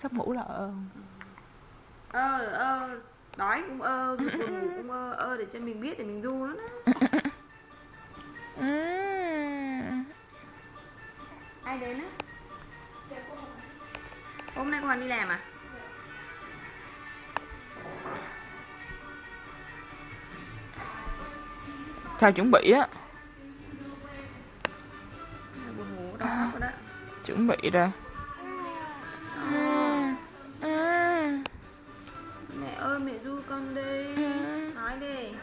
Sắp ngủ là đói cũng buồn ngủ cũng để cho mình biết để mình ru nó đó. Ai đến á? Hôm nay con đi làm à? Sao chuẩn bị á? Buồn ngủ đó đó. Chuẩn bị ra. Mẹ ơi mẹ ru con đi. Nói đi.